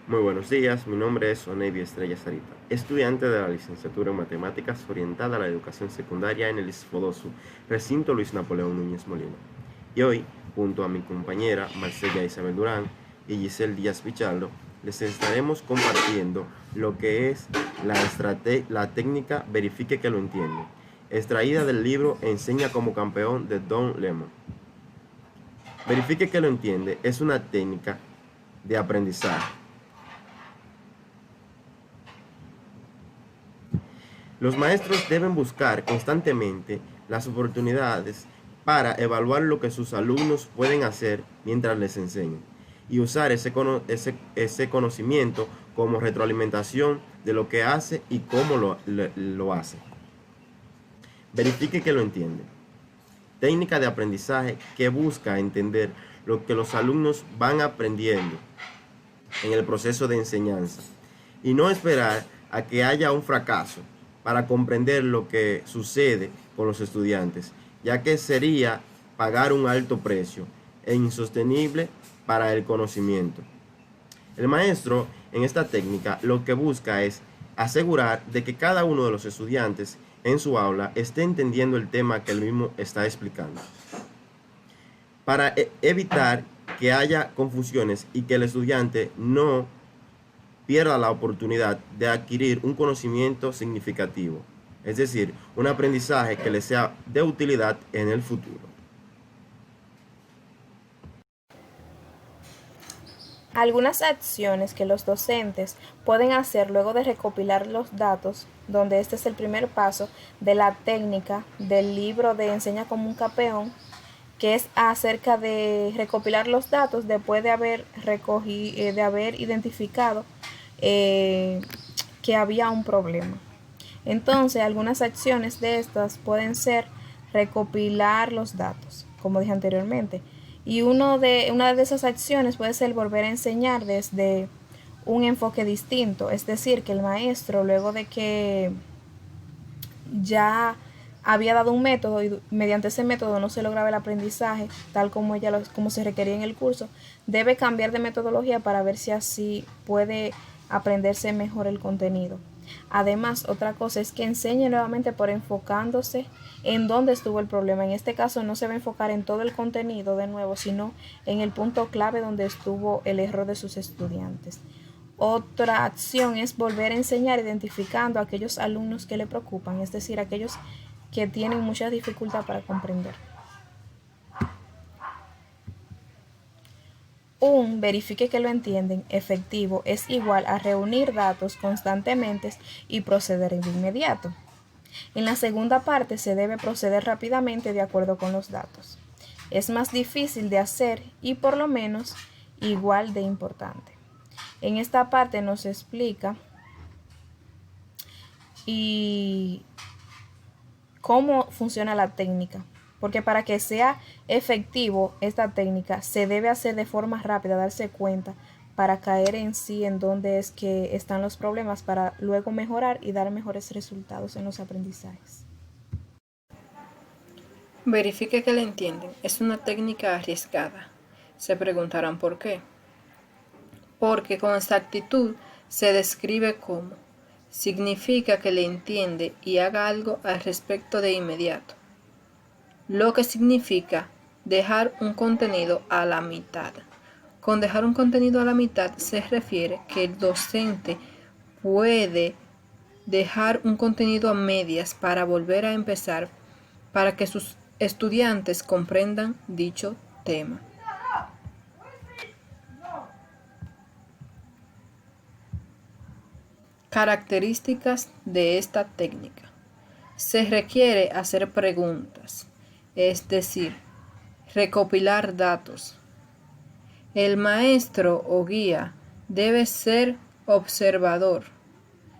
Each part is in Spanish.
Muy buenos días, mi nombre es Onevi Estrella Sarita, estudiante de la licenciatura en Matemáticas orientada a la educación secundaria en el ISFODOSU, recinto Luis Napoleón Núñez Molina. Y hoy, junto a mi compañera Marcella Isabel Durán y Giselle Díaz Pichardo, les estaremos compartiendo lo que es la técnica Verifique que lo entiende, extraída del libro Enseña como campeón de Don Lemon. Verifique que lo entiende es una técnica de aprendizaje. Los maestros deben buscar constantemente las oportunidades para evaluar lo que sus alumnos pueden hacer mientras les enseñan y usar ese conocimiento como retroalimentación de lo que hace y cómo lo hace. Verifique que lo entiende. Técnica de aprendizaje que busca entender lo que los alumnos van aprendiendo en el proceso de enseñanza y no esperar a que haya un fracaso para comprender lo que sucede con los estudiantes, ya que sería pagar un alto precio e insostenible para el conocimiento. El maestro en esta técnica lo que busca es asegurar de que cada uno de los estudiantes en su aula esté entendiendo el tema que él mismo está explicando, para evitar que haya confusiones y que el estudiante no pierda la oportunidad de adquirir un conocimiento significativo, es decir, un aprendizaje que le sea de utilidad en el futuro. Algunas acciones que los docentes pueden hacer luego de recopilar los datos, donde este es el primer paso de la técnica del libro de Enseña como un campeón, que es acerca de recopilar los datos después de de haber identificado que había un problema. Entonces, algunas acciones de estas pueden ser recopilar los datos, como dije anteriormente. Y una de esas acciones puede ser volver a enseñar desde un enfoque distinto. Es decir, que el maestro, luego de que ya había dado un método y mediante ese método no se lograba el aprendizaje tal como como se requería en el curso, debe cambiar de metodología para ver si así puede aprenderse mejor el contenido. Además, otra cosa es que enseñe nuevamente por enfocándose en dónde estuvo el problema. En este caso no se va a enfocar en todo el contenido de nuevo, sino en el punto clave donde estuvo el error de sus estudiantes. Otra acción es volver a enseñar identificando a aquellos alumnos que le preocupan, es decir, aquellos que tienen mucha dificultad para comprender. Un verifique que lo entienden efectivo es igual a reunir datos constantemente y proceder de inmediato. En la segunda parte se debe proceder rápidamente de acuerdo con los datos. Es más difícil de hacer y por lo menos igual de importante. En esta parte nos explica y cómo funciona la técnica, porque para que sea efectivo esta técnica se debe hacer de forma rápida, darse cuenta para caer en sí en dónde es que están los problemas para luego mejorar y dar mejores resultados en los aprendizajes. Verifique que le entienden. Es una técnica arriesgada. Se preguntarán por qué. Porque con exactitud se describe como significa que le entiende y haga algo al respecto de inmediato. Lo que significa dejar un contenido a la mitad. Con dejar un contenido a la mitad se refiere que el docente puede dejar un contenido a medias para volver a empezar para que sus estudiantes comprendan dicho tema. Características de esta técnica. Se requiere hacer preguntas, es decir, recopilar datos. El maestro o guía debe ser observador,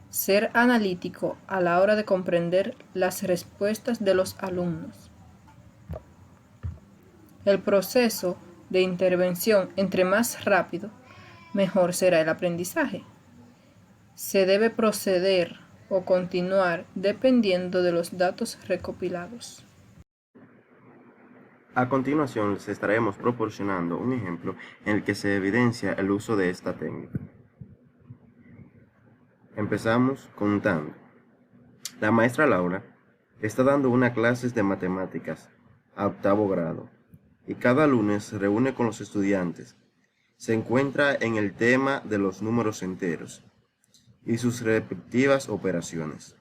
ser analítico a la hora de comprender las respuestas de los alumnos. El proceso de intervención, entre más rápido, mejor será el aprendizaje. Se debe proceder o continuar dependiendo de los datos recopilados. A continuación les estaremos proporcionando un ejemplo en el que se evidencia el uso de esta técnica. Empezamos contando. La maestra Laura está dando una clase de matemáticas a 8º grado y cada lunes se reúne con los estudiantes. Se encuentra en el tema de los números enteros y sus respectivas operaciones.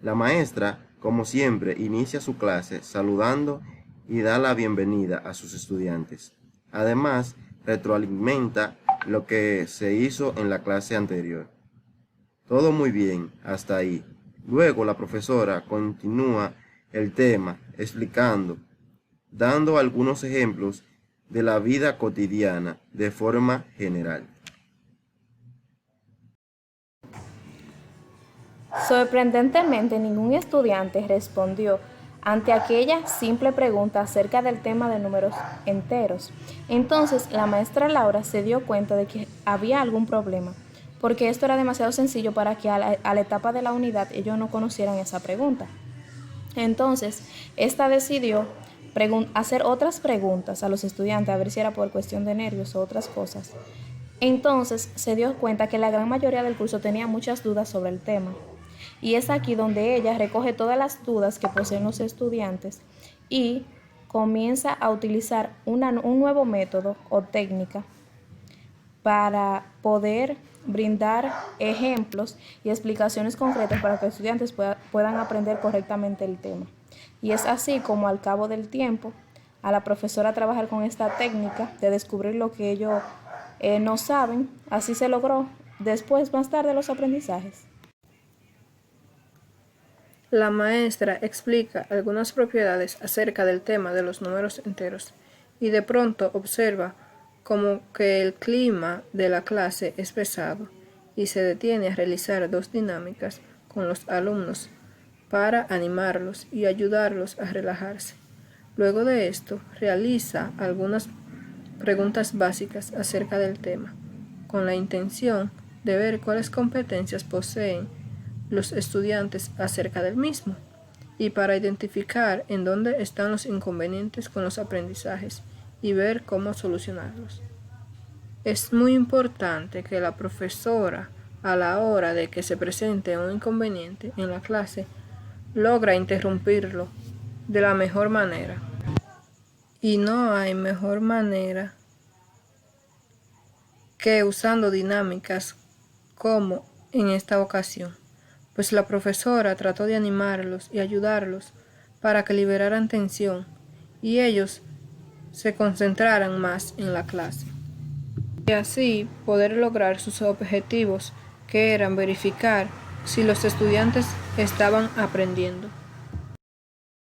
La maestra, como siempre, inicia su clase saludando y da la bienvenida a sus estudiantes. Además, retroalimenta lo que se hizo en la clase anterior. Todo muy bien, hasta ahí. Luego la profesora continúa el tema explicando, dando algunos ejemplos de la vida cotidiana de forma general. Sorprendentemente, ningún estudiante respondió ante aquella simple pregunta acerca del tema de números enteros. Entonces, la maestra Laura se dio cuenta de que había algún problema, porque esto era demasiado sencillo para que a la etapa de la unidad ellos no conocieran esa pregunta. Entonces, esta decidió hacer otras preguntas a los estudiantes, a ver si era por cuestión de nervios o otras cosas. Entonces, se dio cuenta que la gran mayoría del curso tenía muchas dudas sobre el tema. Y es aquí donde ella recoge todas las dudas que poseen los estudiantes y comienza a utilizar un nuevo método o técnica para poder brindar ejemplos y explicaciones concretas para que los estudiantes puedan aprender correctamente el tema. Y es así como al cabo del tiempo, a la profesora trabajar con esta técnica de descubrir lo que ellos no saben, así se logró después, más tarde, los aprendizajes. La maestra explica algunas propiedades acerca del tema de los números enteros y de pronto observa como que el clima de la clase es pesado y se detiene a realizar 2 dinámicas con los alumnos para animarlos y ayudarlos a relajarse. Luego de esto, realiza algunas preguntas básicas acerca del tema, con la intención de ver cuáles competencias poseen los estudiantes acerca del mismo y para identificar en dónde están los inconvenientes con los aprendizajes y ver cómo solucionarlos. Es muy importante que la profesora, a la hora de que se presente un inconveniente en la clase, logra interrumpirlo de la mejor manera. Y no hay mejor manera que usando dinámicas como en esta ocasión, pues la profesora trató de animarlos y ayudarlos para que liberaran tensión y ellos se concentraran más en la clase. Y así poder lograr sus objetivos, que eran verificar si los estudiantes estaban aprendiendo.